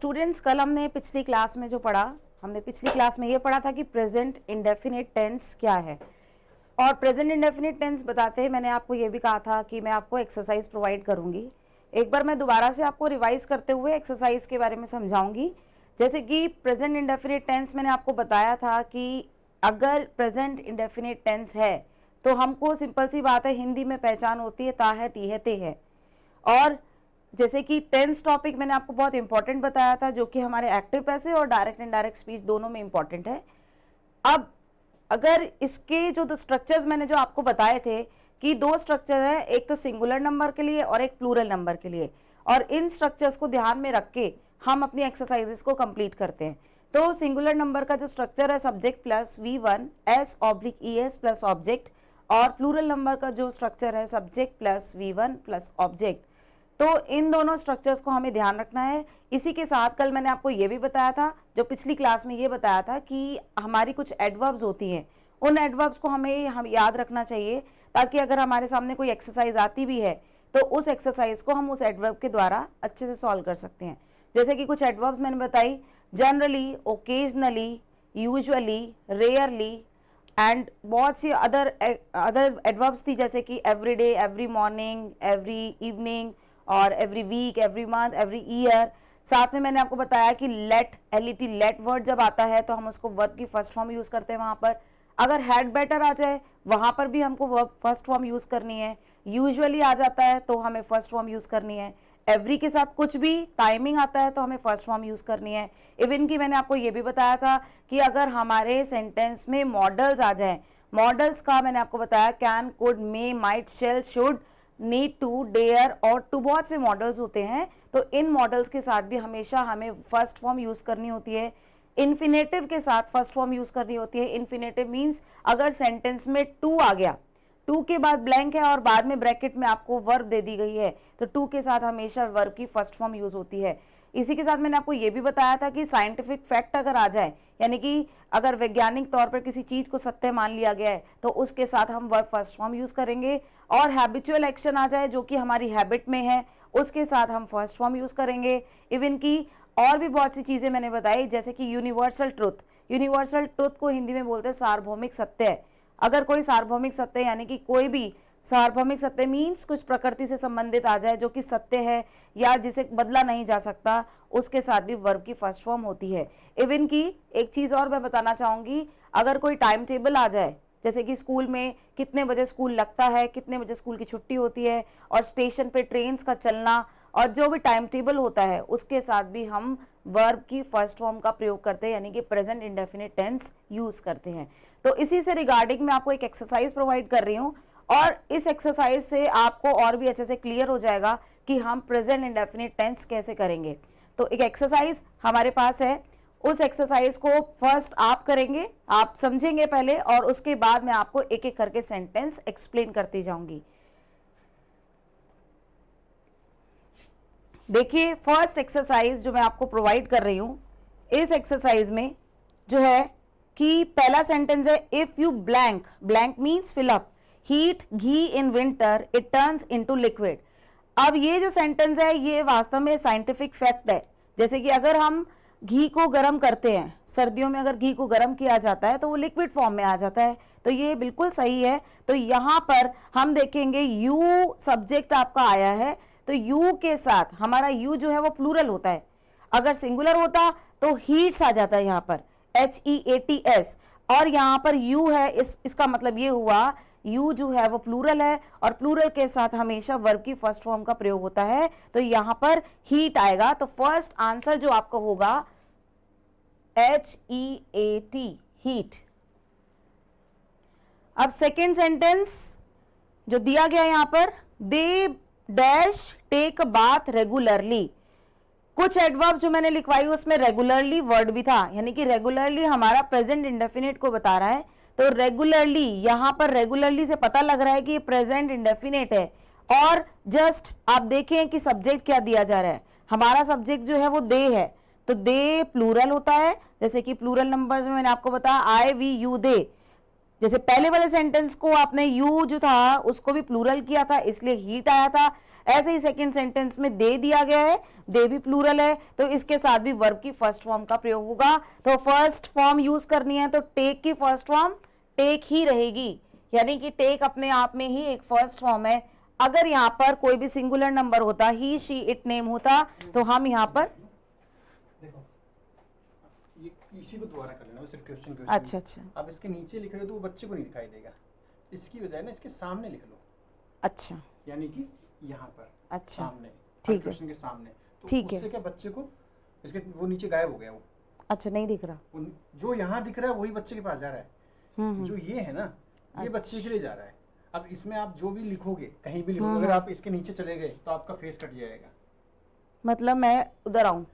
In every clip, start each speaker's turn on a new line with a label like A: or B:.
A: Students, कल हमने पिछली क्लास में जो पढ़ा, हमने पिछली क्लास में ये पढ़ा था कि प्रेजेंट इंडेफिनिट टेंस क्या है। और प्रेजेंट इंडेफिनिट टेंस बताते मैंने आपको ये भी कहा था कि मैं आपको एक्सरसाइज प्रोवाइड करूंगी। एक बार मैं दोबारा से आपको रिवाइज करते हुए एक्सरसाइज के बारे में समझाऊंगी। जैसे कि प्रेजेंट इंडेफिनिट टेंस मैंने आपको बताया था कि अगर प्रेजेंट इंडेफिनिट टेंस है तो हमको सिंपल सी बात है, हिंदी में पहचान होती है ता है, ती है, ते है। और जैसे कि टेंस टॉपिक मैंने आपको बहुत इंपॉर्टेंट बताया था, जो कि हमारे एक्टिव पैसिव और डायरेक्ट इनडायरेक्ट स्पीच दोनों में इंपॉर्टेंट है। अब अगर इसके जो स्ट्रक्चर्स मैंने जो आपको बताए थे कि दो स्ट्रक्चर है, एक तो सिंगुलर नंबर के लिए और एक प्लूरल नंबर के लिए, और इन स्ट्रक्चर्स को ध्यान में रख के हम अपनी एक्सरसाइजेस को कंप्लीट करते हैं। तो सिंगुलर नंबर का जो स्ट्रक्चर है subject plus V1 S/ES plus object, और प्लूरल नंबर का जो स्ट्रक्चर है subject plus V1 plus object. तो इन दोनों स्ट्रक्चर्स को हमें ध्यान रखना है। इसी के साथ कल मैंने आपको ये भी बताया था, जो पिछली क्लास में ये बताया था कि हमारी कुछ एडवर्ब्स होती हैं, उन एडवर्ब्स को हम याद रखना चाहिए, ताकि अगर हमारे सामने कोई एक्सरसाइज आती भी है तो उस एक्सरसाइज को हम उस एडवर्ब के द्वारा अच्छे से सॉल्व कर सकते हैं। जैसे कि कुछ एडवर्ब्स मैंने बताई, generally, occasionally, usually, rarely, and बहुत सी अदर एडवर्ब्स थी, जैसे कि everyday, every morning, every evening, और every week, every month, every year. साथ में मैंने आपको बताया कि लेट, LET, लेट वर्ड जब आता है तो हम उसको वर्ब की फर्स्ट फॉर्म यूज करते हैं। वहां पर अगर हैड बेटर आ जाए वहां पर भी हमको वर्ब फर्स्ट फॉर्म यूज करनी है। यूजुअली आ जाता है तो हमें फर्स्ट फॉर्म यूज करनी है। एवरी के साथ कुछ भी टाइमिंग आता है तो हमें फर्स्ट फॉर्म यूज करनी है। इवन की मैंने आपको ये भी बताया था कि अगर हमारे सेंटेंस में मॉडल्स आ जाए, मॉडल्स का मैंने आपको बताया can, could, may, might, shall, should, need to, dare ought to, बहुत से मॉडल्स होते हैं। तो इन मॉडल्स के साथ भी हमेशा हमें फर्स्ट फॉर्म यूज करनी होती है। इन्फिनेटिव के साथ फर्स्ट फॉर्म यूज करनी होती है। इन्फिनेटिव मींस अगर सेंटेंस में टू आ गया, टू के बाद ब्लैंक है और बाद में ब्रैकेट में आपको वर्ब दे दी गई है, तो टू के साथ हमेशा वर्ब की फर्स्ट फॉर्म यूज होती है। इसी के साथ मैंने आपको ये भी बताया था कि साइंटिफिक फैक्ट अगर आ जाए, यानी कि अगर वैज्ञानिक तौर पर किसी चीज को सत्य मान लिया गया है तो उसके साथ हम वर्ब फर्स्ट फॉर्म यूज करेंगे। और हैबिचुअल एक्शन आ जाए जो कि हमारी हैबिट में है, उसके साथ हम फर्स्ट फॉर्म यूज करेंगे। इवन की और भी बहुत सी चीजें मैंने बताई, जैसे कि यूनिवर्सल ट्रुथ, यूनिवर्सल ट्रुथ को हिंदी में बोलते हैं सार्वभौमिक सत्य। अगर कोई सार्वभौमिक सत्य, यानी कि कोई भी सार्वभौमिक सत्य मीन्स कुछ प्रकृति से संबंधित आ जाए जो कि सत्य है या जिसे बदला नहीं जा सकता, उसके साथ भी वर्ब की फर्स्ट फॉर्म होती है। इवन की एक चीज और मैं बताना चाहूंगी, अगर कोई टाइम टेबल आ जाए, जैसे कि स्कूल में कितने बजे स्कूल लगता है, कितने बजे स्कूल की छुट्टी होती है, और स्टेशन पे ट्रेन का चलना, और जो भी टाइम टेबल होता है उसके साथ भी हम वर्ब की फर्स्ट फॉर्म का प्रयोग करते हैं, यानी कि प्रेजेंट इंडेफिनिट टेंस यूज करते हैं। तो इसी से रिगार्डिंग मैं आपको एक एक्सरसाइज प्रोवाइड कर रही हूँ, और इस एक्सरसाइज से आपको और भी अच्छे से क्लियर हो जाएगा कि हम प्रेजेंट इंडेफिनिट टेंस कैसे करेंगे। तो एक एक्सरसाइज हमारे पास है, उस एक्सरसाइज को फर्स्ट आप करेंगे, आप समझेंगे पहले, और उसके बाद मैं आपको एक एक करके सेंटेंस एक्सप्लेन करती जाऊंगी। देखिए, फर्स्ट एक्सरसाइज जो मैं आपको प्रोवाइड कर रही हूं, इस एक्सरसाइज में जो है कि पहला सेंटेंस है, if you blank, blank means fill up, heat ghee in winter it turns into liquid. अब ये जो सेंटेंस है ये वास्तव में साइंटिफिक फैक्ट है। जैसे कि अगर हम घी को गर्म करते हैं, सर्दियों में अगर घी को गर्म किया जाता है तो वो लिक्विड फॉर्म में आ जाता है, तो ये बिल्कुल सही है। तो यहाँ पर हम देखेंगे यू सब्जेक्ट आपका आया है, तो यू के साथ हमारा यू जो है वो प्लूरल होता है। अगर सिंगुलर होता तो हीट्स आ जाता है यहाँ पर, HEATS, और यहाँ पर यू है, इसका मतलब ये हुआ यू जो है वो प्लूरल है, और प्लूरल के साथ हमेशा वर्ब की फर्स्ट फॉर्म का प्रयोग होता है, तो यहाँ पर हीट आएगा। तो फर्स्ट आंसर जो आपका होगा HEAT, हीट। अब सेकेंड सेंटेंस जो दिया गया यहाँ पर, they dash take bath regularly. कुछ एडवर्ब जो मैंने लिखवाई उसमें रेगुलरली वर्ड भी था, यानी कि रेगुलरली हमारा प्रेजेंट इंडेफिनिट को बता रहा है। तो रेगुलरली, यहां पर रेगुलरली से पता लग रहा है कि ये प्रेजेंट इंडेफिनिट है। और जस्ट आप देखें कि सब्जेक्ट क्या दिया जा रहा है, हमारा सब्जेक्ट जो है वो दे है, तो दे प्लूरल होता है। जैसे कि प्लूरल नंबर्स में मैंने आपको बताया I, we, you, दे। जैसे पहले वाले सेंटेंस को आपने यू जो था उसको भी प्लूरल किया था, इसलिए हीट आया था। ऐसे ही सेकंड सेंटेंस में दे दिया गया है, दे भी प्लूरल है, तो इसके साथ भी वर्ब की फर्स्ट फॉर्म का प्रयोग होगा। तो फर्स्ट फॉर्म यूज करनी है तो टेक की फर्स्ट फॉर्म टेक ही रहेगी, यानी कि टेक अपने आप में ही एक फर्स्ट फॉर्म है। अगर यहाँ पर कोई भी सिंगुलर नंबर होता, ही शी इट नेम होता, तो हम यहाँ पर
B: देखो ये इसी को दोबारा कर लेना, सिर्फ क्वेश्चन।
A: अच्छा अच्छा,
B: अब इसके नीचे लिख रहे हो तो वो बच्चे को नहीं दिखाई देगा, इसकी बजाय ना इसके सामने लिख लो।
A: अच्छा,
B: यानी कि यहाँ पर
A: अच्छा,
B: सामने,
A: ठीक है,
B: क्वेश्चन के सामने, तो
A: ठीक है।
B: उससे क्या बच्चे को इसके वो नीचे गायब हो गया वो।
A: अच्छा, नहीं दिख रहा,
B: जो यहाँ दिख रहा है वही बच्चे के पास जा रहा है। जो ये है ना, ये बच्चे के लिए जा रहा है। अब इसमें आप जो भी लिखोगे, कहीं भी लिखोगे, अगर आप इसके नीचे चले गए तो आपका फेस कट जाएगा।
A: मतलब मैं उधर आऊं?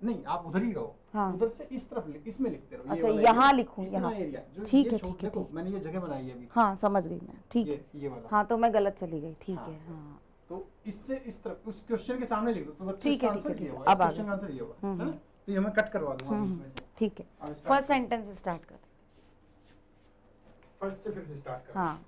B: नहीं, आप उधर ही रहो।
A: हाँ।
B: उधर से इस तरफ इसमें लिखते रहो।
A: अच्छा, यहाँ लिखूं,
B: यहाँ
A: यहाँ,
B: एरिया
A: ठीक है, ठीक है, ठीक।
B: मैंने ये जगह बनाई है अभी।
A: हाँ, समझ गई मैं, ठीक है,
B: ये वाला।
A: हाँ, तो मैं गलत चली गई, ठीक
B: हाँ।
A: है, हाँ,
B: तो इससे इस तरफ उस क्वेश्चन के सामने लिख दो, तो बच्चे
A: ठीक है,
B: इसका आंसर
A: ठीक है,
B: ये होगा,
A: अब
B: इस
A: आगे
B: क्वेश्चन का आंसर ये होगा,
A: हम्म,
B: है ना? तो ये मैं कट करवा दूंगा इसमें से।
A: ठीक है।
B: अब start
A: फर्स्ट
B: करो।
A: सेंटेंस स्टार्ट कर।
B: फर्स्ट से फिर से स्टार्ट करो।
A: हाँ,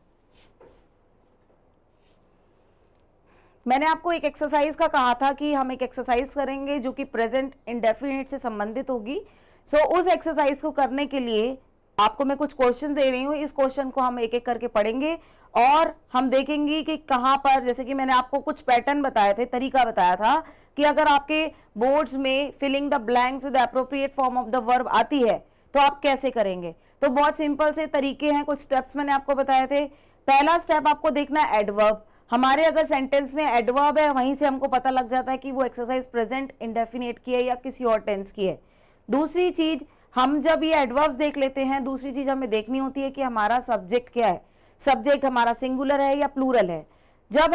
A: मैंने आपको एक एक्सरसाइज का कहा था कि हम एक एक्सरसाइज करेंगे जो कि प्रेजेंट इंडेफिनिट से संबंधित होगी। सो उस एक्सरसाइज को करने के लिए आपको मैं कुछ क्वेश्चन दे रही हूँ, इस क्वेश्चन को हम एक एक करके पढ़ेंगे और हम देखेंगे कि कहाँ पर, जैसे कि मैंने आपको कुछ पैटर्न बताए थे, तरीका बताया था कि अगर आपके बोर्ड्स में filling the blanks with appropriate form of the verb आती है तो आप कैसे करेंगे। तो बहुत सिंपल से तरीके हैं, कुछ स्टेप्स मैंने आपको बताए थे। पहला स्टेप आपको देखना है एडवर्ब। हमारे अगर सेंटेंस में एडवर्ब है, वहीं से हमको पता लग जाता है कि वो एक्सरसाइज प्रेजेंट इंडेफिनिट की है या किसी और टेंस की है। दूसरी चीज, हम जब ये एडवर्ब्स देख लेते हैं, दूसरी चीज हमें देखनी होती है कि हमारा सब्जेक्ट क्या है, सब्जेक्ट हमारा सिंगुलर है या प्लूरल है। जब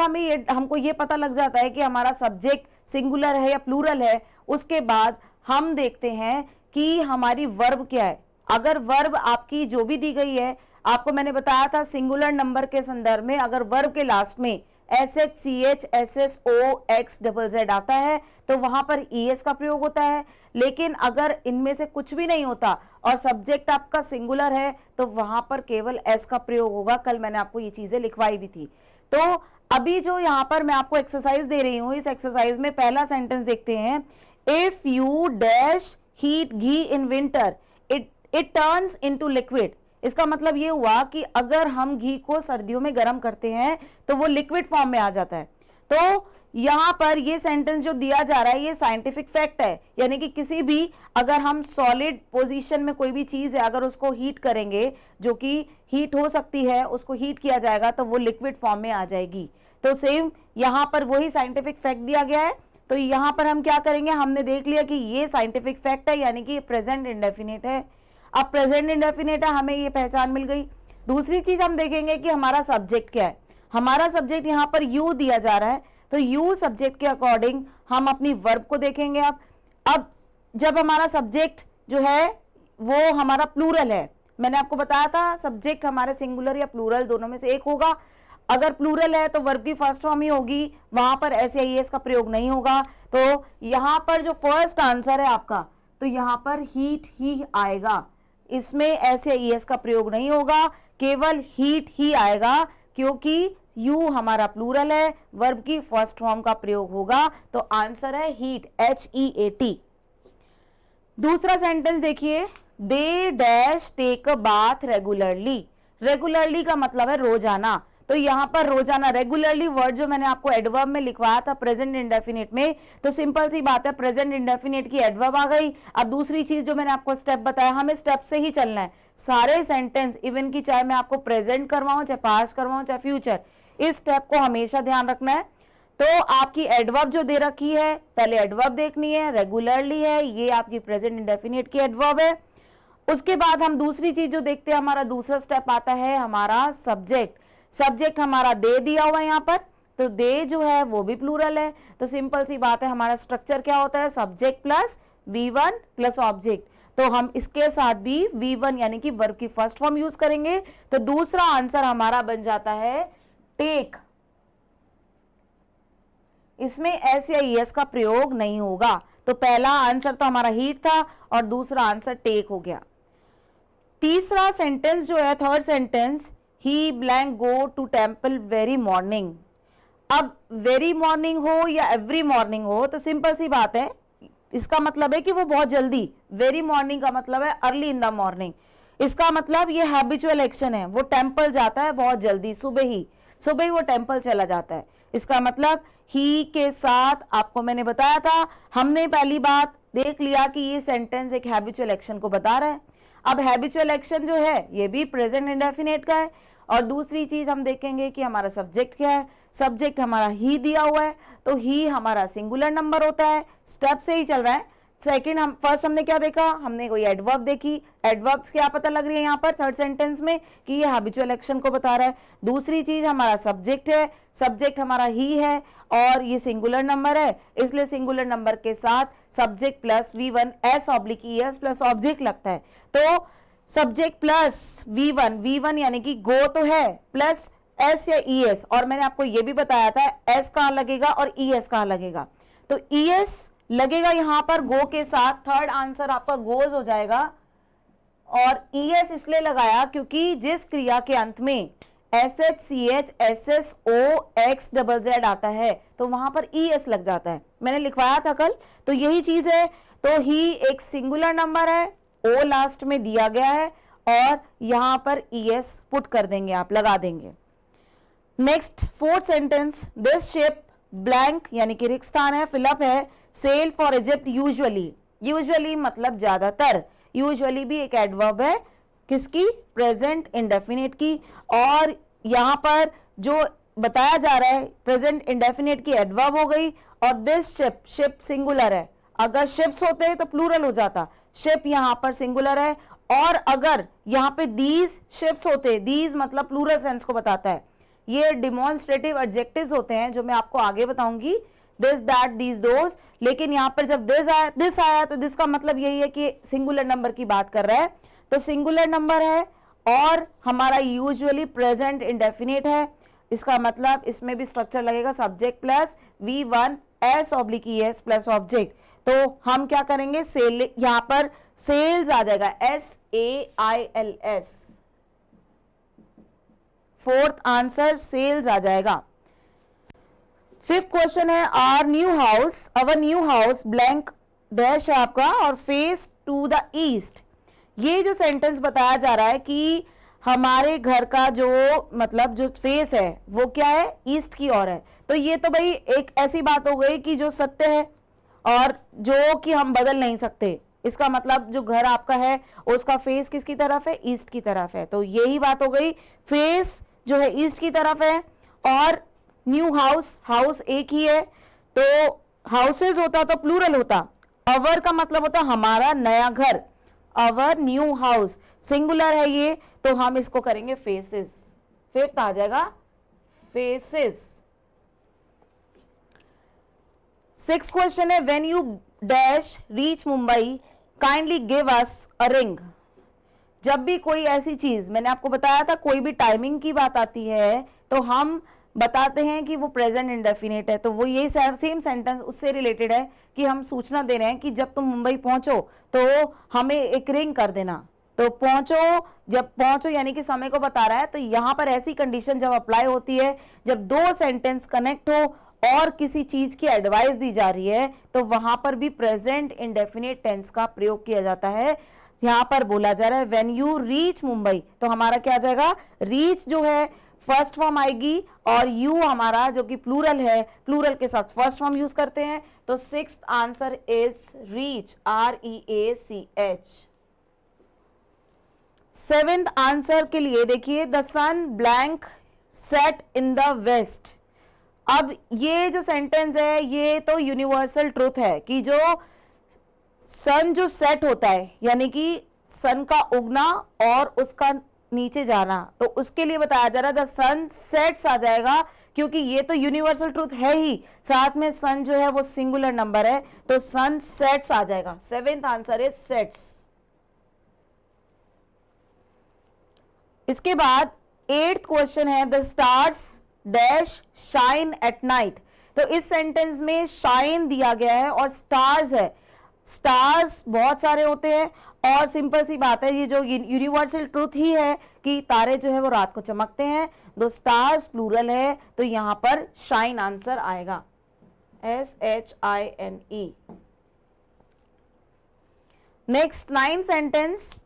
A: हमको ये पता लग जाता है कि हमारा सब्जेक्ट सिंगुलर है या प्लूरल है, उसके बाद हम देखते हैं कि हमारी वर्ब क्या है। अगर वर्ब आपकी जो भी दी गई है, आपको मैंने बताया था सिंगुलर नंबर के संदर्भ में अगर वर्ब के लास्ट में SH, CH, SSO, XZZ आता है तो वहां पर ES का प्रयोग होता है। लेकिन अगर इनमें से कुछ भी नहीं होता और सब्जेक्ट आपका सिंगुलर है तो वहां पर केवल S का प्रयोग होगा। कल मैंने आपको ये चीजें लिखवाई भी थी। तो अभी जो यहाँ पर मैं आपको एक्सरसाइज दे रही हूँ, इस एक्सरसाइज में पहला सेंटेंस देखते हैं। If you dash heat ghee in winter it turns into liquid. इसका मतलब ये हुआ कि अगर हम घी को सर्दियों में गर्म करते हैं तो वो लिक्विड फॉर्म में आ जाता है। तो यहां पर ये सेंटेंस जो दिया जा रहा है ये साइंटिफिक फैक्ट है, यानी कि किसी भी अगर हम सॉलिड पोजीशन में कोई भी चीज है, अगर उसको हीट करेंगे, जो कि हीट हो सकती है, उसको हीट किया जाएगा तो वो लिक्विड फॉर्म में आ जाएगी। तो सेम यहां पर वही साइंटिफिक फैक्ट दिया गया है। तो यहां पर हम क्या करेंगे, हमने देख लिया कि ये साइंटिफिक फैक्ट है, यानी कि प्रेजेंट इंडेफिनिट है। अब प्रेजेंट इंडेफिनिट है, हमें ये पहचान मिल गई। दूसरी चीज हम देखेंगे कि हमारा सब्जेक्ट क्या है। हमारा सब्जेक्ट यहाँ पर यू दिया जा रहा है, तो यू सब्जेक्ट के अकॉर्डिंग हम अपनी वर्ब को देखेंगे। अब जब हमारा सब्जेक्ट जो है वो हमारा प्लूरल है, मैंने आपको बताया था सब्जेक्ट हमारे सिंगुलर या प्लूरल दोनों में से एक होगा। अगर प्लूरल है तो वर्ब की फर्स्ट फॉर्म ही होगी, वहां पर एस या ईएस का प्रयोग नहीं होगा। तो यहां पर जो फर्स्ट आंसर है आपका, तो यहां पर हीट ही आएगा, इसमें एस या ईएस का प्रयोग नहीं होगा, केवल हीट ही आएगा, क्योंकि यू हमारा प्लूरल है, वर्ब की फर्स्ट फॉर्म का प्रयोग होगा। तो आंसर है हीट, HEAT। दूसरा सेंटेंस देखिए, they dash take a bath regularly. Regularly का मतलब है रोजाना। तो यहां पर रोजाना, रेगुलरली वर्ड जो मैंने आपको एडवर्ब में लिखवाया था प्रेजेंट इंडेफिनिट में, तो सिंपल सी बात है प्रेजेंट इंडेफिनिट की एडवर्ब आ गई। अब दूसरी चीज जो मैंने आपको स्टेप बताया, हमें स्टेप से ही चलना है। सारे सेंटेंस, इवन की चाहे मैं आपको प्रेजेंट करवाऊं, चाहे पास्ट करवाऊं, चाहे फ्यूचर, इस स्टेप को हमेशा ध्यान रखना है। तो आपकी एडवर्ब जो दे रखी है, पहले एडवर्ब देखनी है, रेगुलरली है, ये आपकी प्रेजेंट इंडेफिनिट की एडवर्ब है। उसके बाद हम दूसरी चीज जो देखते हैं, हमारा दूसरा स्टेप आता है हमारा सब्जेक्ट। सब्जेक्ट हमारा दे दिया हुआ है यहाँ पर, तो दे जो है वो भी प्लूरल है। तो सिंपल सी बात है, हमारा स्ट्रक्चर क्या होता है, subject plus V1 plus object. तो हम इसके साथ भी V1 यानी कि वर्ब की फर्स्ट फॉर्म यूज करेंगे। तो दूसरा आंसर हमारा बन जाता है टेक। इसमें एस या ईएस का प्रयोग नहीं होगा। तो पहला आंसर तो हमारा हीट था और दूसरा आंसर टेक हो गया। तीसरा सेंटेंस जो है, third sentence, he blank go to temple very morning. अब वेरी मॉर्निंग हो या एवरी मॉर्निंग हो तो सिंपल सी बात है, इसका मतलब है कि वो बहुत जल्दी, वेरी मॉर्निंग का मतलब है अर्ली इन द मॉर्निंग, इसका मतलब ये हैबिचुअल एक्शन है, वो टेम्पल जाता है बहुत जल्दी, सुबह ही वो टेम्पल चला जाता है। इसका मतलब ही के साथ आपको मैंने बताया था, हमने पहली बात देख लिया कि ये सेंटेंस एक हैबिचुअल एक्शन को बता रहा है। अब हैबिचुअल एक्शन जो है ये भी प्रेजेंट इंडेफिनिट का है। और दूसरी चीज हम देखेंगे कि हमारा सब्जेक्ट क्या है, सब्जेक्ट हमारा ही दिया हुआ है, तो ही हमारा सिंगुलर नंबर होता है, स्टेप से ही चल रहा है। सेकंड हम फर्स्ट हमने क्या देखा, हमने कोई एडवर्ब देखी, एडवर्ब्स क्या पता लग रही है यहाँ पर थर्ड सेंटेंस में कि ये हैबिचुअल एक्शन को बता रहा है। दूसरी चीज हमारा सब्जेक्ट है, सब्जेक्ट हमारा ही है और ये सिंगुलर नंबर है, इसलिए सिंगुलर नंबर के साथ subject plus V1 S/ES plus object लगता है। तो सब्जेक्ट प्लस V1 यानी कि गो तो है, प्लस S या ES, और मैंने आपको ये भी बताया था S कहाँ लगेगा और ES कहाँ लगेगा। तो ES लगेगा यहां पर गो के साथ, थर्ड आंसर आपका गोज हो जाएगा। और ES इसलिए लगाया क्योंकि जिस क्रिया के अंत में SHCH SSOXZZ आता है तो वहां पर ES लग जाता है, मैंने लिखवाया था कल, तो यही चीज है। तो ही एक सिंगुलर नंबर है, O लास्ट में दिया गया है और यहां पर ES पुट कर देंगे, आप लगा देंगे। Next fourth sentence, this ship blank यानी कि रिक्त स्थान है, फिलअप है, सेल फॉर इजिप्ट यूजुअली मतलब ज्यादातर, यूजुअली भी एक एडवर्ब है किसकी, प्रेजेंट इंडेफिनिट की। और यहां पर जो बताया जा रहा है प्रेजेंट इंडेफिनिट की एडवर्ब हो गई। और दिस शिप सिंगुलर है, अगर शिप्स होते तो प्लूरल हो जाता, शिप यहां पर सिंगुलर है। और अगर यहां पे दीज शिप्स होते, दीज मतलब प्लूरल सेंस को बताता है, ये डिमॉन्स्ट्रेटिव एडजेक्टिव्स होते हैं जो मैं आपको आगे बताऊंगी, दिस दैट दीज दोस। लेकिन यहां पर जब दिस आया तो दिस का मतलब यही है कि सिंगुलर नंबर की बात कर रहा है, तो सिंगुलर नंबर है और हमारा यूजुअली प्रेजेंट इंडेफिनिट है। इसका मतलब इसमें भी स्ट्रक्चर लगेगा subject plus V1 S/ES plus object. तो हम क्या करेंगे, सेल, यहां पर सेल्स आ जाएगा SAILS, फोर्थ आंसर सेल्स आ जाएगा। फिफ्थ क्वेश्चन है, our new house blank dash है आपका और फेस टू द ईस्ट। ये जो सेंटेंस बताया जा रहा है कि हमारे घर का जो मतलब जो फेस है वो क्या है, ईस्ट की ओर है। तो ये तो भाई एक ऐसी बात हो गई कि जो सत्य है और जो कि हम बदल नहीं सकते। इसका मतलब जो घर आपका है उसका फेस किसकी तरफ है, ईस्ट की तरफ है। तो यही बात हो गई, फेस जो है ईस्ट की तरफ है। और न्यू हाउस एक ही है, तो हाउसेज होता तो प्लूरल होता, अवर का मतलब होता हमारा नया घर, अवर न्यू हाउस, सिंगुलर है ये, तो हम इसको करेंगे फेसेस, फिफ्थ आ जाएगा फेसेस। सिक्स क्वेश्चन है, when you dash reach Mumbai kindly give us a ring. जब भी कोई ऐसी चीज, मैंने आपको बताया था कोई भी टाइमिंग की बात आती है तो हम बताते हैं कि वो प्रेजेंट इंडेफिनिट है, तो वो यही सेम सेंटेंस उससे रिलेटेड है कि हम सूचना दे रहे हैं कि जब तुम मुंबई पहुंचो तो हमें एक रिंग कर देना। तो पहुंचो, जब पहुंचो यानी कि समय को बता रहा है। तो यहां पर ऐसी कंडीशन जब अप्लाई होती है जब दो सेंटेंस कनेक्ट हो और किसी चीज की एडवाइस दी जा रही है तो वहां पर भी प्रेजेंट इंडेफिनिट टेंस का प्रयोग किया जाता है। यहां पर बोला जा रहा है व्हेन यू रीच मुंबई, तो हमारा क्या आ जाएगा, रीच जो है फर्स्ट फॉर्म आएगी और यू हमारा जो कि प्लूरल है, प्लूरल के साथ फर्स्ट फॉर्म यूज करते हैं। तो sixth answer is reach, REACH। Seventh answer के लिए देखिए, the sun blank set in the west. अब ये जो सेंटेंस है ये तो यूनिवर्सल ट्रूथ है कि जो सन जो सेट होता है यानी कि सन का उगना और उसका नीचे जाना, तो उसके लिए बताया जा रहा है द सन सेट्स आ जाएगा क्योंकि ये तो यूनिवर्सल ट्रूथ है ही, साथ में सन जो है वो सिंगुलर नंबर है, तो सन सेट्स आ जाएगा। Seventh answer is sets. इसके बाद एट्थ क्वेश्चन है, the stars dash shine at night. तो इस सेंटेंस में शाइन दिया गया है और स्टार्स है, स्टार्स बहुत सारे होते हैं और सिंपल सी बात है, ये जो यूनिवर्सल ट्रूथ ही है कि तारे जो है वो रात को चमकते हैं, दो स्टार्स प्लूरल है तो यहां पर शाइन आंसर आएगा, SHINE। Next 9th sentence,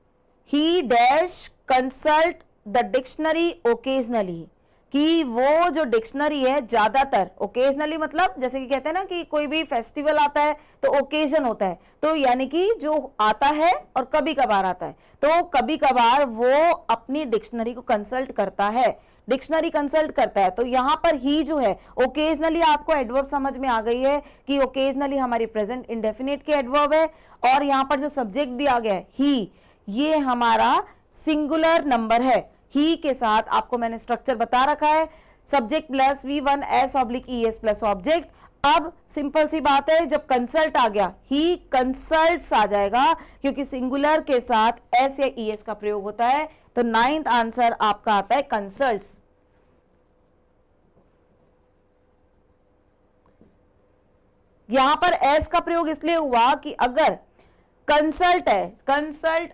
A: he dash consult the dictionary occasionally, कि वो जो डिक्शनरी है ज्यादातर, ओकेजनली मतलब जैसे कि कहते हैं ना कि कोई भी फेस्टिवल आता है तो ओकेजन होता है, तो यानी कि जो आता है और कभी कभार आता है, तो कभी कभार वो अपनी डिक्शनरी को कंसल्ट करता है, डिक्शनरी कंसल्ट करता है। तो यहां पर ही जो है ओकेजनली, आपको एडवर्ब समझ में आ गई है कि ओकेजनली हमारी प्रेजेंट इंडेफिनिट के एडवर्ब है, और यहां पर जो सब्जेक्ट दिया गया है ही, ये हमारा सिंगुलर नंबर है। ही के साथ आपको मैंने स्ट्रक्चर बता रखा है, subject plus V1S/ES plus object. अब सिंपल सी बात है, जब कंसल्ट आ गया ही कंसल्ट्स आ जाएगा, क्योंकि सिंगुलर के साथ एस या ES का प्रयोग होता है। तो 9th आंसर आपका आता है कंसल्ट्स। यहां पर एस का प्रयोग इसलिए हुआ कि अगर कंसल्ट है, कंसल्ट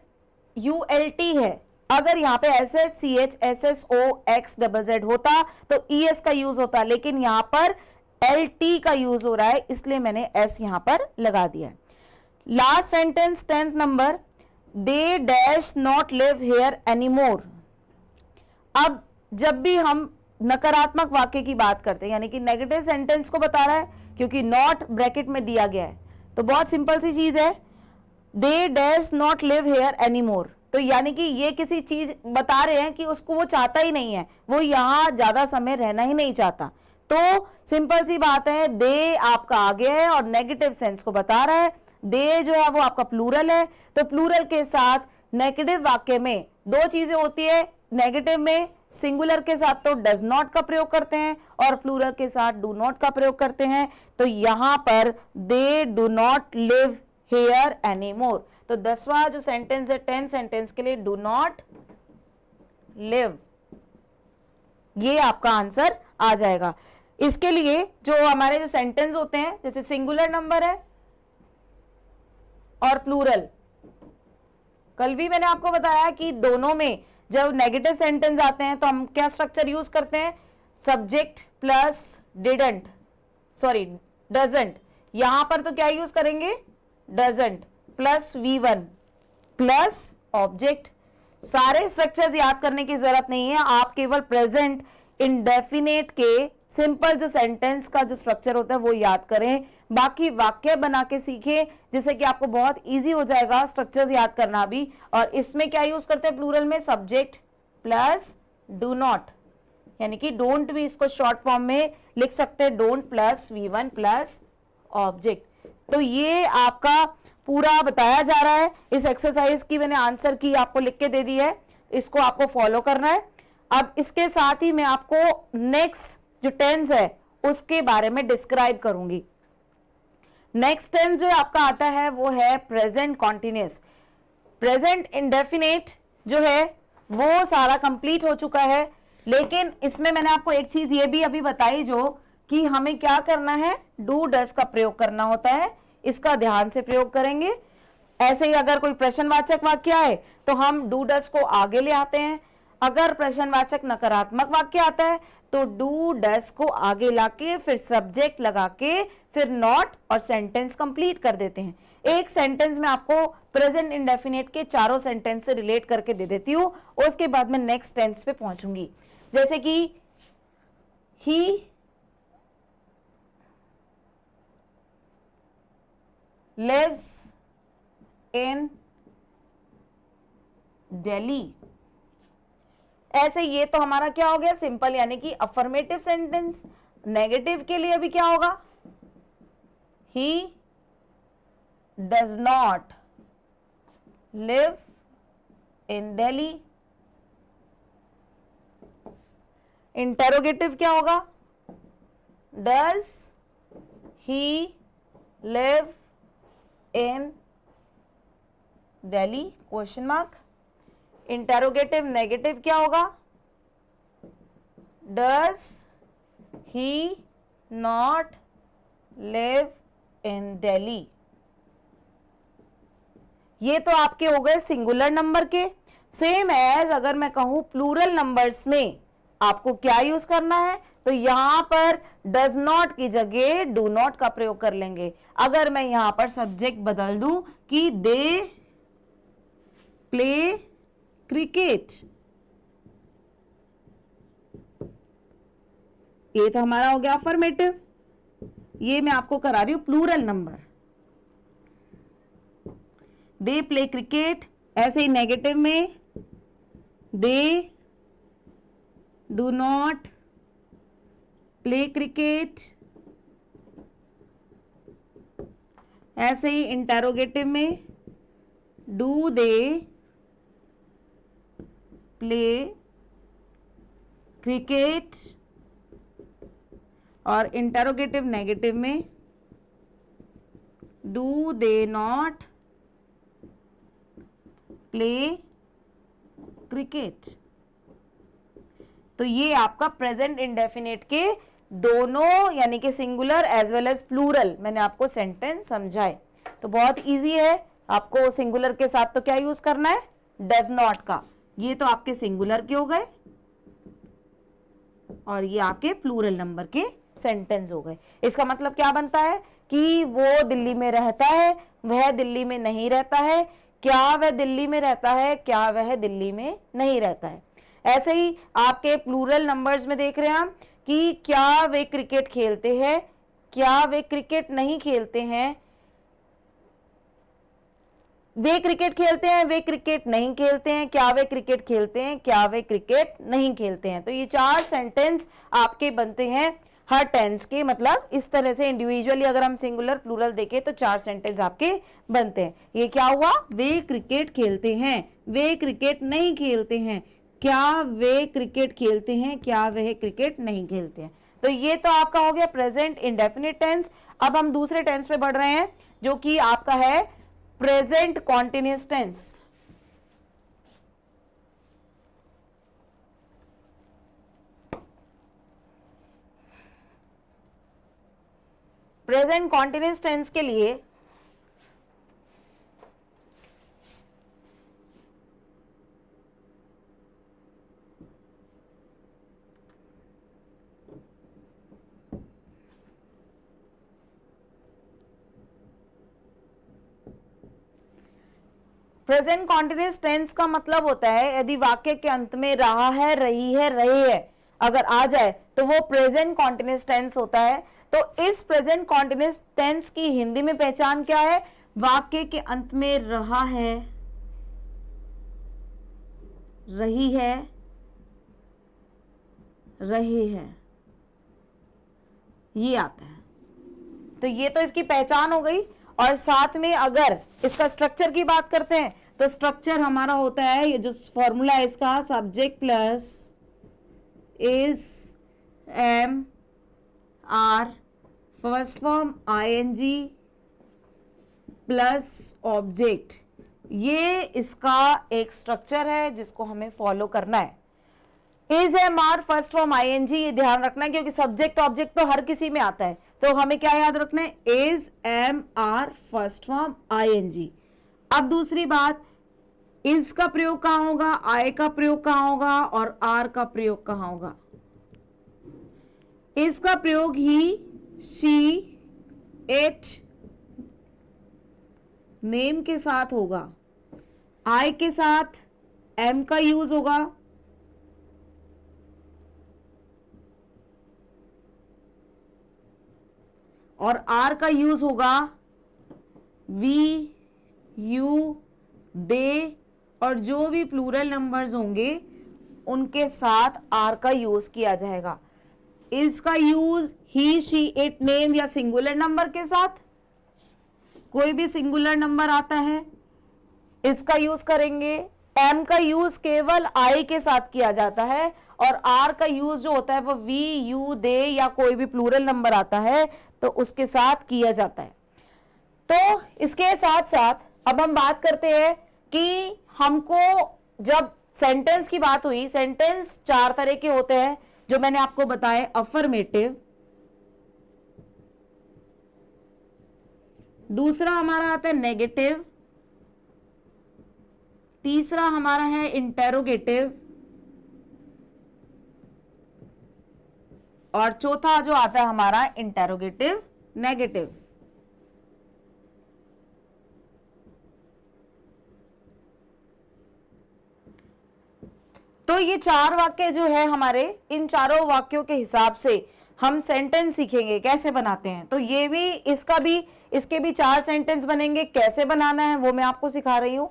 A: ULT है, अगर यहां पे SHCHSSOXZZ होता तो ES का यूज होता, लेकिन यहां पर LT का यूज हो रहा है, इसलिए मैंने S यहां पर लगा दिया है। Last sentence 10th number, they dash not live here anymore. अब जब भी हम नकारात्मक वाक्य की बात करते हैं, यानी कि नेगेटिव सेंटेंस को बता रहा है, क्योंकि नॉट ब्रैकेट में दिया गया है, तो बहुत सिंपल सी चीज है, they dash not live here anymore, तो यानी कि ये किसी चीज बता रहे हैं कि उसको वो चाहता ही नहीं है, वो यहां ज्यादा समय रहना ही नहीं चाहता। तो सिंपल सी बात है, दे आपका आगे है और नेगेटिव सेंस को बता रहा है, दे जो है वो आपका प्लूरल है, तो प्लूरल के साथ नेगेटिव वाक्य में दो चीजें होती है, नेगेटिव में सिंगुलर के साथ तो डज नॉट का प्रयोग करते हैं और प्लूरल के साथ डू नॉट का प्रयोग करते हैं। तो यहां पर दे do not live here anymore, तो 10वां जो सेंटेंस है 10th सेंटेंस के लिए डू नॉट लिव, ये आपका आंसर आ जाएगा। इसके लिए जो हमारे जो सेंटेंस होते हैं, जैसे सिंगुलर नंबर है और प्लूरल, कल भी मैंने आपको बताया कि दोनों में जब नेगेटिव सेंटेंस आते हैं तो हम क्या स्ट्रक्चर यूज करते हैं, subject plus didn't, sorry doesn't, यहां पर तो क्या यूज करेंगे, doesn't plus V1 plus object. सारे स्ट्रक्चर्स याद करने की जरूरत नहीं है, आप केवल प्रेजेंट इंडेफिनेट के सिंपल जो सेंटेंस का जो स्ट्रक्चर होता है वो याद करें, बाकी वाक्य बना के सीखें, जिससे कि आपको बहुत इजी हो जाएगा स्ट्रक्चर्स याद करना भी। और इसमें क्या यूज करते हैं प्लूरल में, सब्जेक्ट प्लस डू नॉट, यानी कि डोंट भी इसको शॉर्ट फॉर्म में लिख सकते हैं, don't plus V1 plus object. तो ये आपका पूरा बताया जा रहा है, इस एक्सरसाइज की मैंने आंसर की आपको लिख के दे दी है, इसको आपको फॉलो करना है। अब इसके साथ ही मैं आपको नेक्स्ट जो टेंस है उसके बारे में डिस्क्राइब करूंगी। नेक्स्ट टेंस जो आपका आता है वो है प्रेजेंट कॉन्टिन्यूअस। प्रेजेंट इंडेफिनेट जो है वो सारा कंप्लीट हो चुका है, लेकिन इसमें मैंने आपको एक चीज ये भी अभी बताई जो कि हमें क्या करना है, डू डज का प्रयोग करना होता है, इसका ध्यान से प्रयोग करेंगे। ऐसे ही अगर कोई प्रश्नवाचक वाक्य आए तो हम डू डज को आगे ले आते हैं, अगर प्रश्नवाचक नकारात्मक वाक्य आता है तो डू डज को आगे लाके फिर सब्जेक्ट लगा के फिर नॉट और सेंटेंस कंप्लीट कर देते हैं। एक सेंटेंस में आपको प्रेजेंट इंडेफिनिट के चारों सेंटेंस से रिलेट करके दे देती हूं, उसके बाद मैं नेक्स्ट टेंस पे पहुंचूंगी। जैसे कि ही lives in Delhi, ऐसे ये तो हमारा क्या हो गया, सिंपल यानी कि अफर्मेटिव सेंटेंस। नेगेटिव के लिए अभी क्या होगा, he does not live in Delhi। Interrogative क्या होगा, does he live in Delhi, question mark. Interrogative negative क्या होगा, does he not live in Delhi. ये तो आपके हो गए सिंगुलर नंबर के। सेम एज अगर मैं कहूं प्लूरल नंबर्स में आपको क्या यूज करना है, तो यहां पर डज नॉट की जगह डू नॉट का प्रयोग कर लेंगे। अगर मैं यहां पर सब्जेक्ट बदल दूं कि दे प्ले क्रिकेट, ये तो हमारा हो गया अफर्मेटिव, ये मैं आपको करा रही हूं plural number, they play cricket. ऐसे ही नेगेटिव में they do not play cricket. ऐसे ही इंटेरोगेटिव में डू दे प्ले क्रिकेट, और इंटेरोगेटिव नेगेटिव में do they not play cricket. तो ये आपका प्रेजेंट इंडेफिनिट के दोनों यानी कि singular as well as plural मैंने आपको सेंटेंस समझाए। तो बहुत इजी है, आपको सिंगुलर के साथ तो क्या यूज करना है, डज नॉट का। ये तो आपके सिंगुलर के हो गए और ये आपके प्लूरल नंबर के सेंटेंस हो गए। इसका मतलब क्या बनता है कि वो दिल्ली में रहता है, वह दिल्ली में नहीं रहता है, क्या वह दिल्ली में रहता है, क्या वह दिल्ली में नहीं रहता है। ऐसे ही आपके प्लूरल नंबर्स में देख रहे हैं हम कि क्या वे क्रिकेट खेलते हैं, क्या वे क्रिकेट नहीं खेलते हैं, वे क्रिकेट खेलते हैं, वे क्रिकेट नहीं खेलते हैं, क्या वे क्रिकेट खेलते हैं, क्या वे क्रिकेट नहीं खेलते हैं। तो ये 4 सेंटेंस आपके बनते हैं हर टेंस के। मतलब इस तरह से इंडिविजुअली अगर हम सिंगुलर प्लूरल देखें तो 4 सेंटेंस आपके बनते हैं। ये क्या हुआ, वे क्रिकेट खेलते हैं, वे क्रिकेट नहीं खेलते हैं, क्या वे क्रिकेट खेलते हैं, क्या वह क्रिकेट नहीं खेलते हैं। तो ये तो आपका हो गया प्रेजेंट इंडेफिनिट टेंस। अब हम दूसरे टेंस पे बढ़ रहे हैं जो कि आपका है present continuous tense. Present continuous tense के लिए प्रेजेंट कॉन्टिन्यूअस टेंस का मतलब होता है यदि वाक्य के अंत में रहा है, रही है, रहे है अगर आ जाए तो वो प्रेजेंट कॉन्टिन्यूअस टेंस होता है। तो इस प्रेजेंट कॉन्टिन्यूअस टेंस की हिंदी में पहचान क्या है, वाक्य के अंत में रहा है, रही है, रहे है, ये आता है। तो ये तो इसकी पहचान हो गई। और साथ में अगर इसका स्ट्रक्चर की बात करते हैं तो स्ट्रक्चर हमारा होता है, ये जो फॉर्मूला है इसका, subject plus is am are first form ING plus object. ये इसका एक स्ट्रक्चर है जिसको हमें फॉलो करना है। Is am are first form ING, ये ध्यान रखना है क्योंकि सब्जेक्ट ऑब्जेक्ट तो हर किसी में आता है। तो हमें क्या याद रखना है, is am are first form ING. अब दूसरी बात, इज का प्रयोग कहां होगा, आई का प्रयोग कहां होगा और आर का प्रयोग कहां होगा। इज का प्रयोग ही, शी, इट, नेम के साथ होगा। आई के साथ एम का यूज होगा। और आर का यूज होगा वी, यू, दे, और जो भी प्लूरल नंबर्स होंगे उनके साथ आर का यूज किया जाएगा। इज का use he, she, it, name या सिंगुलर नंबर के साथ, कोई भी सिंगुलर नंबर आता है इसका यूज करेंगे। एम का यूज केवल आई के साथ किया जाता है और आर का यूज जो होता है वो वी, यू, दे या कोई भी प्लूरल नंबर आता है तो उसके साथ किया जाता है। तो इसके साथ साथ अब हम बात करते हैं कि हमको जब सेंटेंस की बात हुई, सेंटेंस 4 तरह के होते हैं जो मैंने आपको बताए, अफर्मेटिव, दूसरा हमारा आता है नेगेटिव, तीसरा हमारा है इंटेरोगेटिव, और चौथा जो आता है हमारा इंटेरोगेटिव नेगेटिव। तो ये चार वाक्य जो है हमारे, इन चारों वाक्यों के हिसाब से हम सेंटेंस सीखेंगे कैसे बनाते हैं। तो ये भी, इसका भी, इसके भी चार सेंटेंस बनेंगे, कैसे बनाना है वो मैं आपको सिखा रही हूं।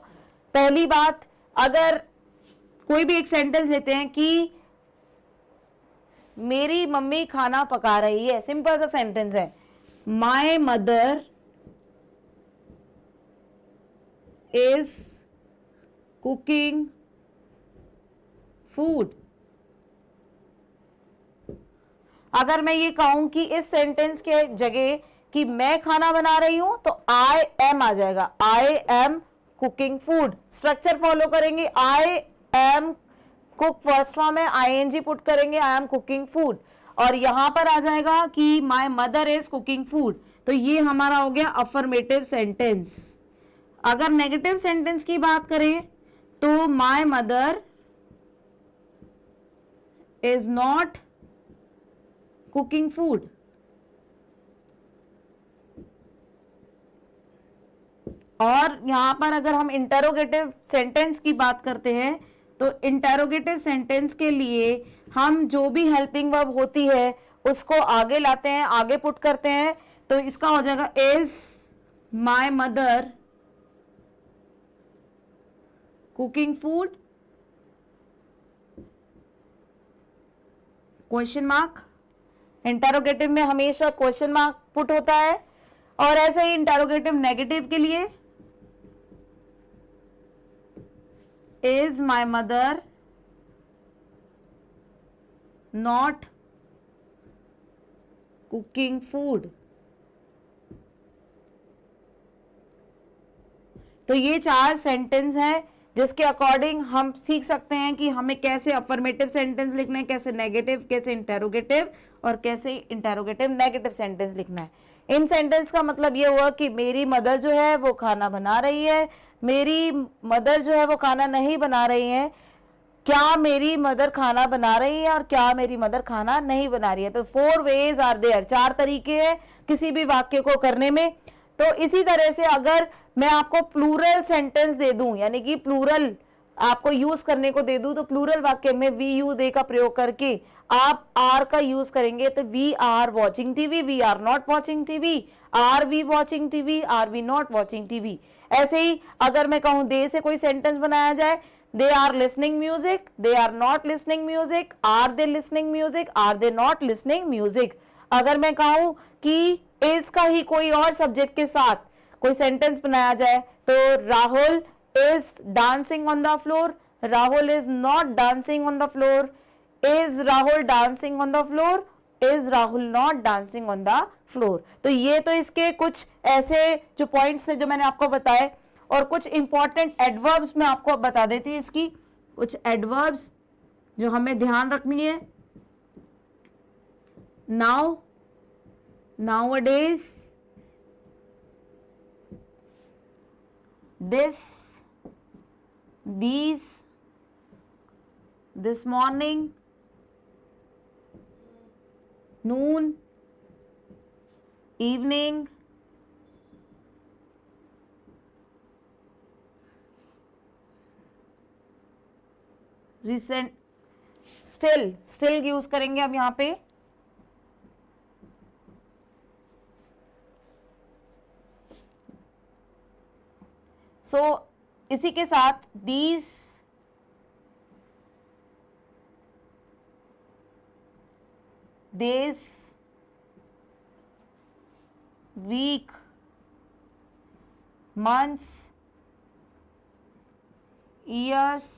A: पहली बात, अगर कोई भी एक सेंटेंस लेते हैं कि मेरी मम्मी खाना पका रही है, सिंपल सा सेंटेंस है, my mother is cooking food. अगर मैं ये कहूं कि इस सेंटेंस के जगह कि मैं खाना बना रही हूं, तो आई एम आ जाएगा, I am cooking food. Structure follow करेंगे, I am cook first form है, आईएनजी पुट करेंगे, आई एम कुकिंग फूड, और यहां पर आ जाएगा कि my mother is cooking food. तो ये हमारा हो गया अफर्मेटिव सेंटेंस। अगर नेगेटिव सेंटेंस की बात करें तो my mother is not cooking food. और यहां पर अगर हम इंटरोगेटिव सेंटेंस की बात करते हैं तो इंटरोगेटिव सेंटेंस के लिए हम जो भी हेल्पिंग वर्ब होती है उसको आगे लाते हैं, आगे पुट करते हैं। तो इसका हो जाएगा is my mother cooking food, question mark. Interrogative में हमेशा क्वेश्चन मार्क पुट होता है। और ऐसे ही इंटरोगेटिव नेगेटिव के लिए is my mother not cooking food. तो ये चार सेंटेंस हैं जिसके अकॉर्डिंग हम सीख सकते हैं कि हमें कैसे अफर्मेटिव सेंटेंस लिखना है, कैसे नेगेटिव, कैसे इंटरोगेटिव और कैसे इंटरोगेटिव नेगेटिव सेंटेंस लिखना है। इन सेंटेंस का मतलब ये हुआ कि मेरी मदर जो है वो खाना बना रही है, मेरी मदर जो है वो खाना नहीं बना रही है, क्या मेरी मदर खाना बना रही है और क्या मेरी मदर खाना नहीं बना रही है। तो 4 वेज आर देयर, 4 तरीके हैं किसी भी वाक्य को करने में। तो इसी तरह से अगर मैं आपको प्लूरल सेंटेंस दे दूं, यानी कि प्लूरल आपको यूज करने को दे दूं, तो प्लूरल वाक्य में वी यू दे का प्रयोग करके आप आर का यूज करेंगे। तो we are watching TV, we are not watching TV, are we watching TV, are we not watching TV. ऐसे ही अगर मैं कहूं दे से कोई सेंटेंस बनाया जाए, they are listening music, they are not listening music, are they listening music, are they not listening music. अगर मैं कहूं कि इज का ही कोई और सब्जेक्ट के साथ कोई सेंटेंस बनाया जाए, तो Rahul is dancing on the floor, Rahul is not dancing on the floor, is Rahul dancing on the floor, is Rahul not dancing on the floor. तो ये तो इसके कुछ ऐसे जो पॉइंट्स थे जो मैंने आपको बताए। और कुछ इंपॉर्टेंट एडवर्ब्स मैं आपको बता देती हूँ, इसकी कुछ एडवर्ब्स जो हमें ध्यान रखनी है। Now, nowadays, this, these, this morning, noon, evening, recent, still use करेंगे अब यहां पे। सो इसी के साथ these, days, week, months, years,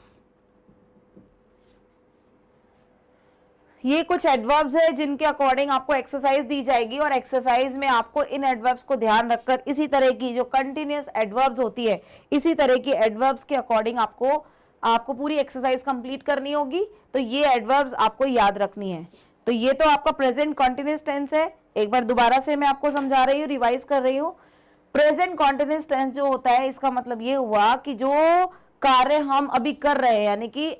A: ये कुछ एडवर्ब्स है जिनके अकॉर्डिंग आपको एक्सरसाइज दी जाएगी। और एक्सरसाइज में आपको इन एडवर्ब्स को ध्यान रखकर इसी तरह की जो कंटिन्यूअस एडवर्ब्स होती है, इसी तरह की एडवर्ब्स के अकॉर्डिंग आपको पूरी एक्सरसाइज कंप्लीट करनी होगी। तो ये एडवर्ब्स आपको याद रखनी है। तो ये तो आपका प्रेजेंट कॉन्टिन्यूअस टेंस है। एक बार दोबारा से मैं आपको समझा रही हूँ, रिवाइज कर रही हूँ। प्रेजेंट कॉन्टिन्यूअस टेंस जो होता है, इसका मतलब ये हुआ कि जो कार्य हम अभी कर रहे हैं, यानी कि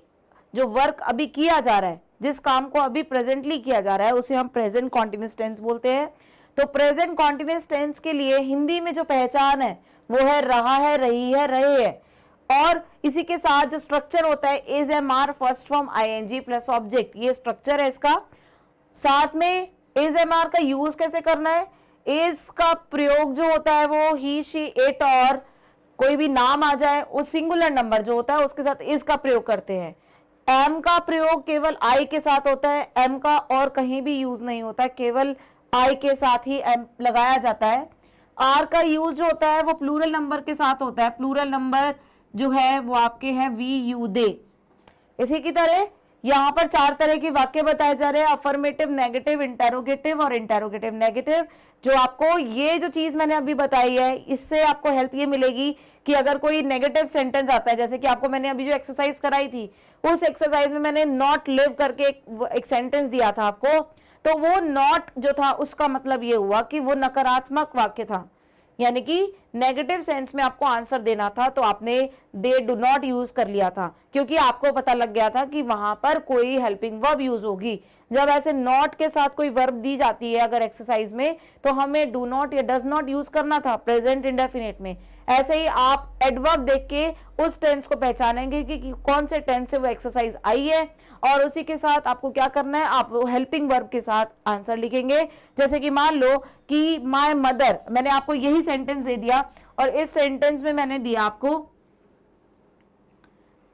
A: जो वर्क अभी किया जा रहा है, जिस काम को अभी प्रेजेंटली किया जा रहा है, उसे हम प्रेजेंट कॉन्टिन्यूअस टेंस बोलते हैं। तो प्रेजेंट कॉन्टिन्यूअस टेंस के लिए हिंदी में जो पहचान है वो है रहा है, रही है, रहे है। और इसी के साथ जो स्ट्रक्चर होता है is am are first form ING plus object, ये स्ट्रक्चर है इसका। साथ में इज एम आर का यूज कैसे करना है, इज का प्रयोग जो होता है वो ही शी इट और कोई भी नाम आ जाए उस सिंगुलर नंबर जो होता है उसके साथ इज का प्रयोग करते हैं। एम का प्रयोग केवल आई के साथ होता है, एम का और कहीं भी यूज नहीं होता है, केवल आई के साथ ही एम लगाया जाता है। आर का यूज जो होता है वो प्लूरल नंबर के साथ होता है, प्लूरल नंबर जो है वो आपके हैं वी यू दे। इसी की तरह यहां पर 4 तरह के वाक्य बताए जा रहे हैं, अफर्मेटिव, नेगेटिव, इंटेरोगेटिव और इंटेरोगेटिव नेगेटिव। जो आपको ये जो चीज मैंने अभी बताई है इससे आपको हेल्प ये मिलेगी कि अगर कोई नेगेटिव सेंटेंस आता है, जैसे कि आपको मैंने अभी जो एक्सरसाइज कराई थी उस एक्सरसाइज में मैंने नॉट लिव करके एक सेंटेंस दिया था आपको, तो वो नॉट जो था उसका मतलब ये हुआ कि वो नकारात्मक वाक्य था, यानी कि नेगेटिव सेंस में आपको आंसर देना था, तो आपने दे डू नॉट यूज कर लिया था क्योंकि आपको पता लग गया था कि वहां पर कोई हेल्पिंग वर्ब यूज होगी। जब ऐसे नॉट के साथ कोई वर्ब दी जाती है अगर एक्सरसाइज में, तो हमें डू नॉट या डज नॉट यूज करना था प्रेजेंट इंडेफिनिट में। ऐसे ही आप एडवर्ब देख के उस टेंस को पहचानेंगे कि कौन से टेंस से वो एक्सरसाइज आई है, और उसी के साथ आपको क्या करना है, आप हेल्पिंग वर्ब के साथ आंसर लिखेंगे। जैसे कि मान लो कि माय मदर, मैंने आपको यही सेंटेंस दे दिया और इस सेंटेंस में मैंने दिया आपको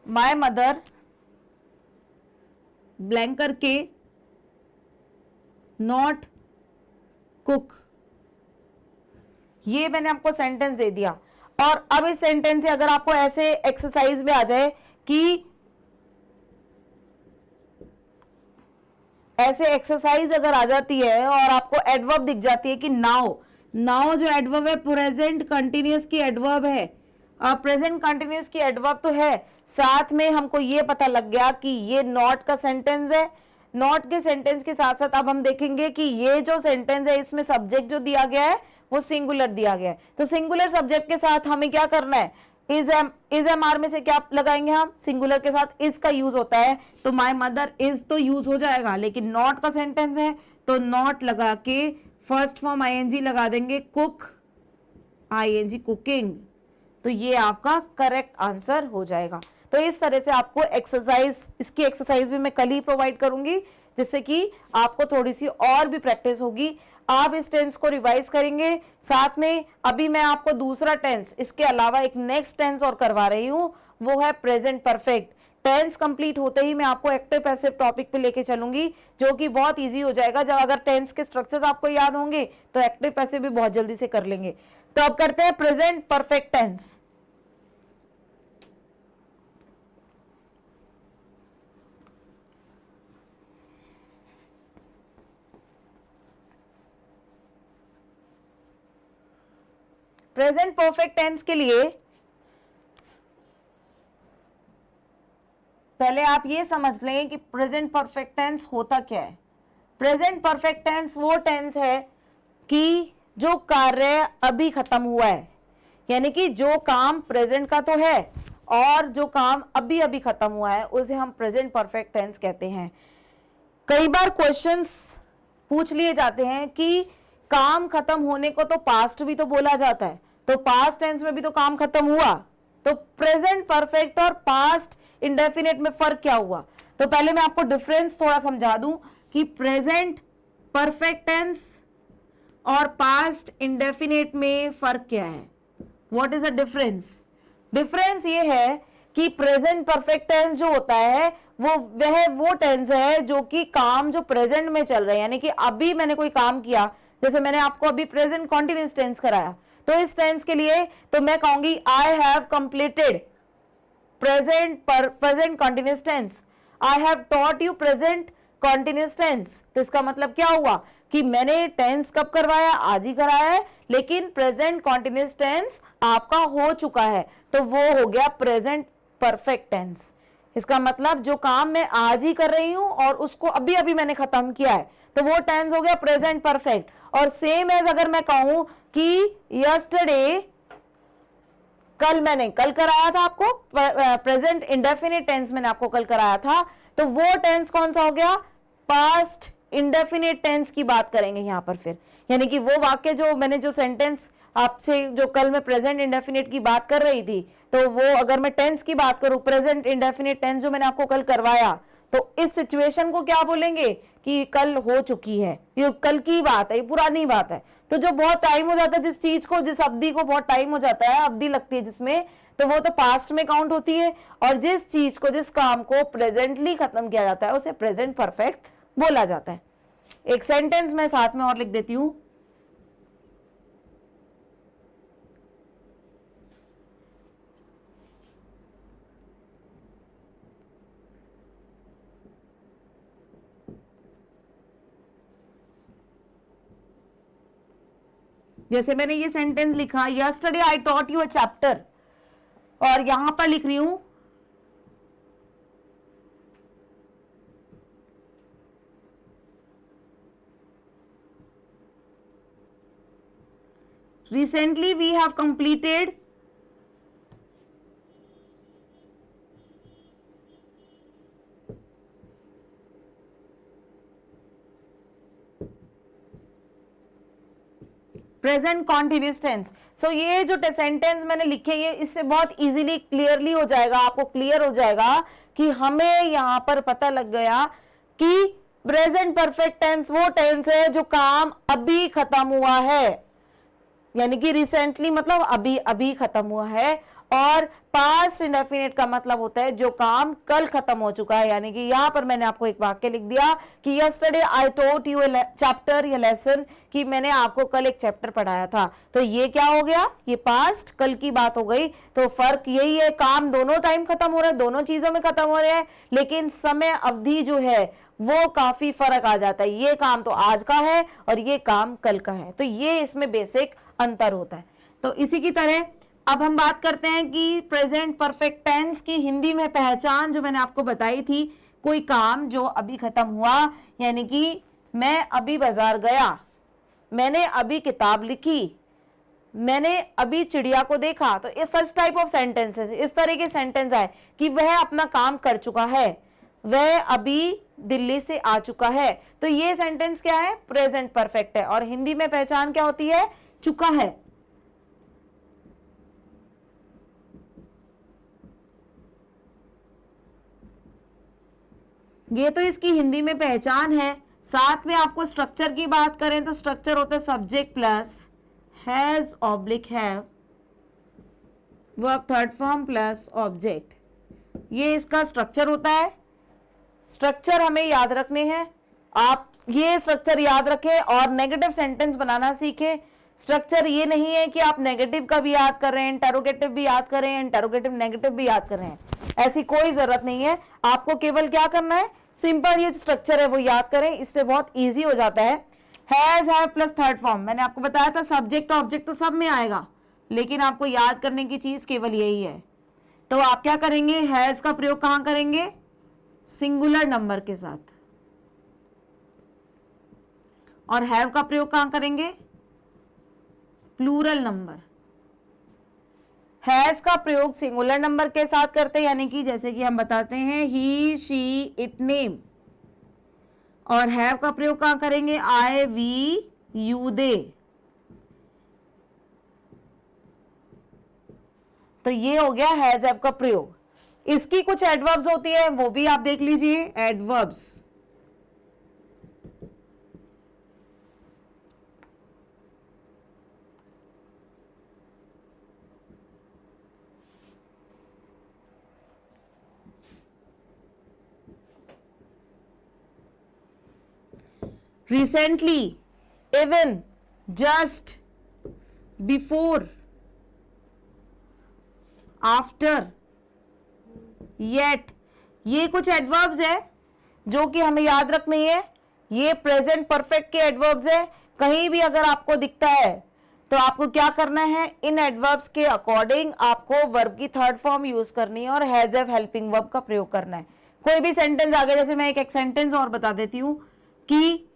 A: माय मदर ब्लैंक करके नॉट कुक, ये मैंने आपको सेंटेंस दे दिया। और अब इस सेंटेंस से अगर आपको ऐसे एक्सरसाइज में आ जाए कि ऐसे एक्सरसाइज अगर आ जाती है और आपको एडवर्ब दिख जाती है कि नाउ, नाउ जो एडवर्ब है प्रेजेंट कंटिन्यूअस की एडवर्ब है, प्रेजेंट कंटिन्यूअस की एडवर्ब तो है, साथ में हमको ये पता लग गया कि ये नॉट का सेंटेंस है। नॉट के सेंटेंस के साथ साथ अब हम देखेंगे कि ये जो सेंटेंस है इसमें सब्जेक्ट जो दिया गया है वो सिंगुलर दिया गया है, तो सिंगुलर सब्जेक्ट के साथ हमें क्या करना है, इज एम आर में से क्या लगाएंगे हम, सिंगुलर के साथ इज का यूज होता है, तो माय मदर इज तो यूज हो जाएगा, लेकिन नॉट का सेंटेंस है तो नॉट लगा के फर्स्ट फॉर्म आईएनजी लगा देंगे, कुक आईएनजी कुकिंग, तो ये आपका करेक्ट आंसर हो जाएगा। तो इस तरह से आपको एक्सरसाइज, इसकी एक्सरसाइज भी मैं कल ही प्रोवाइड करूंगी जिससे कि आपको थोड़ी सी और भी प्रैक्टिस होगी। आप इस टेंस को रिवाइज करेंगे, साथ में अभी मैं आपको दूसरा टेंस इसके अलावा एक नेक्स्ट टेंस और करवा रही हूं, वो है प्रेजेंट परफेक्ट। टेंस कंप्लीट होते ही मैं आपको एक्टिव पैसिव टॉपिक पे लेके चलूंगी जो कि बहुत इजी हो जाएगा। जब अगर टेंस के स्ट्रक्चर्स आपको याद होंगे तो एक्टिव पैसिव भी बहुत जल्दी से कर लेंगे। तो अब करते हैं present perfect tense. Present perfect tense के लिए पहले आप ये समझ लें कि प्रेजेंट परफेक्ट टेंस होता क्या है। प्रेजेंट परफेक्ट टेंस वो टेंस है कि जो कार्य अभी खत्म हुआ है, यानी कि जो काम प्रेजेंट का तो है और जो काम अभी अभी खत्म हुआ है उसे हम प्रेजेंट परफेक्ट टेंस कहते हैं। कई बार क्वेश्चंस पूछ लिए जाते हैं कि काम खत्म होने को तो पास्ट भी तो बोला जाता है, तो पास्ट टेंस में भी तो काम खत्म हुआ, तो प्रेजेंट परफेक्ट और पास्ट इंडेफिनिट में फर्क क्या हुआ। तो पहले मैं आपको डिफरेंस थोड़ा समझा दूं कि प्रेजेंट परफेक्ट टेंस और पास्ट इंडेफिनिट में फर्क क्या है, what is the difference. Difference ये है कि प्रेजेंट परफेक्ट टेंस जो होता है वो टेंस है जो कि काम जो प्रेजेंट में चल रहे हैं, यानी कि अभी मैंने कोई काम किया, जैसे मैंने आपको अभी प्रेजेंट कॉन्टिन्यूअस टेंस कराया, तो इस टेंस के लिए तो मैं कहूंगी I have completed present continuous tense, I have taught you present continuous tense. तो इसका मतलब क्या हुआ कि मैंने टेंस कब करवाया, आज ही कराया है, लेकिन प्रेजेंट कॉन्टिन्यूअस टेंस आपका हो चुका है, तो वो हो गया प्रेजेंट परफेक्ट टेंस। इसका मतलब जो काम मैं आज ही कर रही हूं और उसको अभी अभी मैंने खत्म किया है, तो वो टेंस हो गया प्रेजेंट परफेक्ट। और सेम एज अगर मैं कहूं कि यस्टरडे कल कराया था आपको प्रेजेंट इंडेफिनिट टेंस, मैंने आपको कल कराया था, तो वो टेंस कौन सा हो गया, पास्ट इंडेफिनिट टेंस की बात करेंगे यहां पर फिर। यानी कि वो वाक्य जो मैंने जो सेंटेंस आपसे जो कल मैं प्रेजेंट इंडेफिनिट की बात कर रही थी, तो वो अगर मैं टेंस की बात करूं, प्रेजेंट इंडेफिनिट टेंस जो मैंने आपको कल करवाया, तो इस सिचुएशन को क्या बोलेंगे कि कल हो चुकी है, ये कल की बात है, ये पुरानी बात है। तो जो बहुत टाइम हो जाता है जिस चीज को, जिस अवधि को बहुत टाइम हो जाता है, अवधि लगती है जिसमें, तो वो तो पास्ट में काउंट होती है। और जिस चीज को, जिस काम को प्रेजेंटली खत्म किया जाता है उसे प्रेजेंट परफेक्ट बोला जाता है। एक सेंटेंस मैं साथ में और लिख देती हूं, जैसे मैंने ये सेंटेंस लिखा, yesterday I taught you a chapter, और यहां पर लिख रही हूं recently we have completed present continuous tense. So ये जो सेंटेंस मैंने लिखे, ये इससे बहुत इजीली क्लियरली हो जाएगा, आपको क्लियर हो जाएगा कि हमें यहां पर पता लग गया कि प्रेजेंट परफेक्ट टेंस वो टेंस है जो काम अभी खत्म हुआ है, यानी कि रिसेंटली मतलब अभी अभी खत्म हुआ है। और पास्ट इंडेफिनिट का मतलब होता है जो काम कल खत्म हो चुका है। यानी कि यहां पर मैंने आपको एक वाक्य लिख दिया कि yesterday I taught you a chapter या लेसन, कि मैंने आपको कल एक चैप्टर पढ़ाया था। तो ये क्या हो गया, ये पास्ट कल की बात हो गई। तो फर्क यही है, काम दोनों टाइम खत्म हो रहे हैं, दोनों चीजों में खत्म हो रहे हैं, लेकिन समय अवधि जो है वो काफी फर्क आ जाता है। ये काम तो आज का है और ये काम कल का है, तो ये इसमें बेसिक अंतर होता है। तो इसी की तरह अब हम बात करते हैं कि प्रेजेंट परफेक्ट टेंस की हिंदी में पहचान जो मैंने आपको बताई थी, कोई काम जो अभी खत्म हुआ, यानी कि मैं अभी बाजार गया, मैंने अभी किताब लिखी, मैंने अभी चिड़िया को देखा। तो इस सच टाइप ऑफ सेंटेंसेस, इस तरह के सेंटेंस आए कि वह अपना काम कर चुका है, वह अभी दिल्ली से आ चुका है। तो ये सेंटेंस क्या है, प्रेजेंट परफेक्ट है। और हिंदी में पहचान क्या होती है, चुका है। ये तो इसकी हिंदी में पहचान है। साथ में आपको स्ट्रक्चर की बात करें तो स्ट्रक्चर होता है subject plus has oblique have, verb third form plus object, ये इसका स्ट्रक्चर होता है। स्ट्रक्चर हमें याद रखने हैं, आप ये स्ट्रक्चर याद रखें और नेगेटिव सेंटेंस बनाना सीखें। स्ट्रक्चर ये नहीं है कि आप नेगेटिव का भी याद कर रहे हैं, इंटरोगेटिव भी याद कर रहे हैं, इंटरोगेटिव नेगेटिव भी याद कर रहे हैं, ऐसी कोई जरूरत नहीं है। आपको केवल क्या करना है, सिंपल ये स्ट्रक्चर है वो याद करें, इससे बहुत ईजी हो जाता है। Has have plus third form, मैंने आपको बताया था सब्जेक्ट ऑब्जेक्ट तो सब में आएगा, लेकिन आपको याद करने की चीज केवल यही है। तो आप क्या करेंगे, हैज का प्रयोग कहां करेंगे, सिंगुलर नंबर के साथ, और हैव का प्रयोग कहां करेंगे, प्लूरल नंबर। हैज का प्रयोग सिंगुलर नंबर के साथ करते हैं, यानी कि जैसे कि हम बताते हैं ही शी इट नेम, और हैव का प्रयोग कहां करेंगे, आई वी यू दे। तो ये हो गया हैज हैव का प्रयोग। इसकी कुछ एडवर्ब्स होती है, वो भी आप देख लीजिए, adverbs. recently, even, just, before, after, yet, ये कुछ एडवर्ब्स है जो कि हमें याद रखनी है। ये प्रेजेंट परफेक्ट के एडवर्ब्स है। कहीं भी अगर आपको दिखता है तो आपको क्या करना है, इन एडवर्ब्स के अकॉर्डिंग आपको वर्ब की थर्ड फॉर्म यूज करनी है और हैज हैव हेल्पिंग वर्ब का प्रयोग करना है। कोई भी सेंटेंस आ गया, जैसे मैं एक सेंटेंस और बता देती हूं कि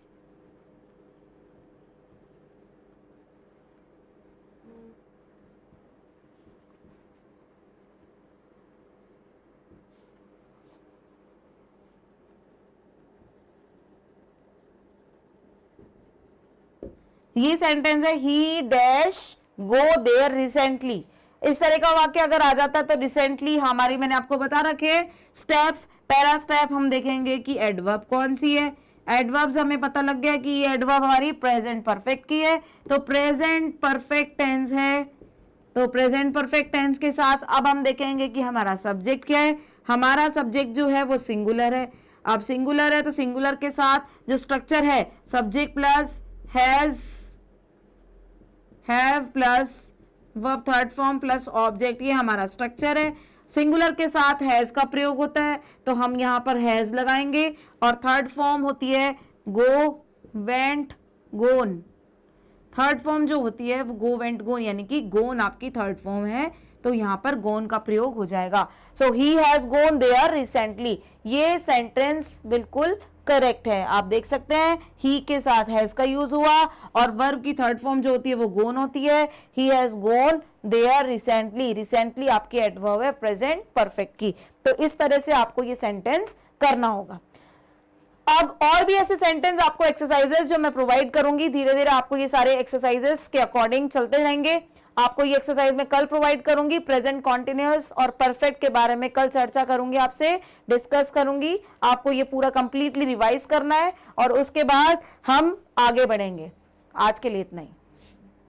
A: ये सेंटेंस है he dash go there recently. इस तरह का वाक्य अगर आ जाता तो रिसेंटली हमारी, मैंने आपको बता रखे स्टेप्स। पहला स्टेप हम देखेंगे कि एडवर्ब कौन सी है। एडवर्ब्स हमें पता लग गया कि ये एडवर्ब हमारी प्रेजेंट परफेक्ट की है, तो प्रेजेंट परफेक्ट टेंस है। तो प्रेजेंट परफेक्ट टेंस के साथ अब हम देखेंगे कि हमारा सब्जेक्ट क्या है। हमारा सब्जेक्ट जो है वो सिंगुलर है। अब सिंगुलर है तो सिंगुलर के साथ जो स्ट्रक्चर है subject plus has, have plus verb third form plus object, ये हमारा स्ट्रक्चर है। सिंगुलर के साथ हैज का प्रयोग होता है तो हम यहां पर हैज लगाएंगे, और थर्ड फॉर्म होती है गो, वेंट, गोन। थर्ड फॉर्म जो होती है वो गो, वेंट, गोन, यानी कि गोन आपकी थर्ड फॉर्म है, तो यहां पर गोन का प्रयोग हो जाएगा। So he has gone there recently, ये सेंटेंस बिल्कुल करेक्ट है। आप देख सकते हैं ही के साथ हैज का यूज हुआ, और वर्ब की थर्ड फॉर्म जो होती है वो गोन होती है। He has gone there recently, recently आपकी एडवर्ब है प्रेजेंट परफेक्ट की। तो इस तरह से आपको ये सेंटेंस करना होगा। अब और भी ऐसे सेंटेंस आपको एक्सरसाइजेस जो मैं प्रोवाइड करूंगी, धीरे धीरे आपको ये सारे एक्सरसाइजेस के अकॉर्डिंग चलते रहेंगे। आपको ये एक्सरसाइज मैं कल प्रोवाइड करूंगी। प्रेजेंट कॉन्टिन्यूअस और परफेक्ट के बारे में कल चर्चा करूंगी, आपसे डिस्कस करूंगी। आपको ये पूरा कंप्लीटली रिवाइज करना है और उसके बाद हम आगे बढ़ेंगे। आज के लिए इतना ही।